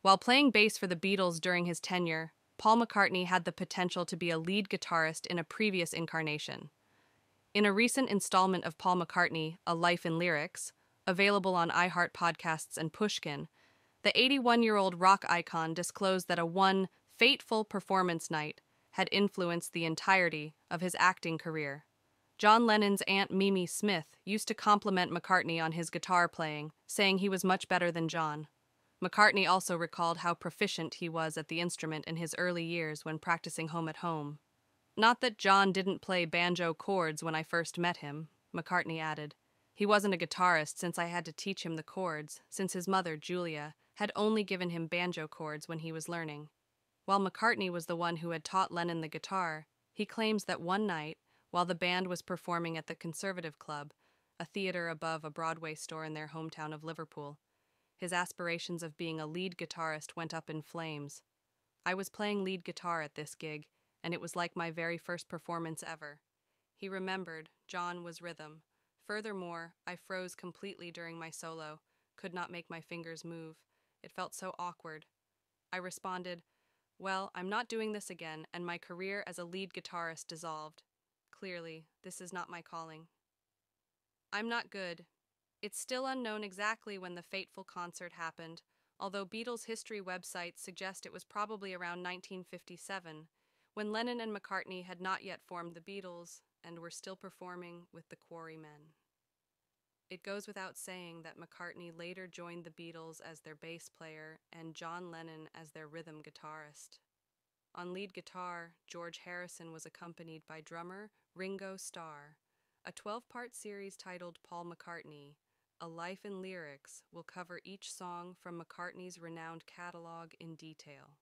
While playing bass for the Beatles during his tenure, Paul McCartney had the potential to be a lead guitarist in a previous incarnation. In a recent installment of Paul McCartney, A Life in Lyrics, available on iHeartPodcasts and Pushkin, the 81-year-old rock icon disclosed that a fateful performance night had influenced the entirety of his acting career. John Lennon's Aunt Mimi Smith used to compliment McCartney on his guitar playing, saying he was much better than John. McCartney also recalled how proficient he was at the instrument in his early years when practicing home at home. "Not that John didn't play banjo chords when I first met him," McCartney added. "He wasn't a guitarist since I had to teach him the chords, since his mother, Julia, had only given him banjo chords when he was learning." While McCartney was the one who had taught Lennon the guitar, he claims that one night, while the band was performing at the Conservative Club, a theater above a Broadway store in their hometown of Liverpool, his aspirations of being a lead guitarist went up in flames. "I was playing lead guitar at this gig, and it was like my very first performance ever." He remembered, John was rhythm. "Furthermore, I froze completely during my solo, could not make my fingers move. It felt so awkward. I responded, 'Well, I'm not doing this again,' and my career as a lead guitarist dissolved. Clearly, this is not my calling." I'm not good. It's still unknown exactly when the fateful concert happened, although Beatles history websites suggest it was probably around 1957, when Lennon and McCartney had not yet formed the Beatles and were still performing with the Quarrymen. It goes without saying that McCartney later joined the Beatles as their bass player and John Lennon as their rhythm guitarist. On lead guitar, George Harrison was accompanied by drummer Ringo Starr. A 12-part series titled Paul McCartney, A Life in Lyrics will cover each song from McCartney's renowned catalog in detail.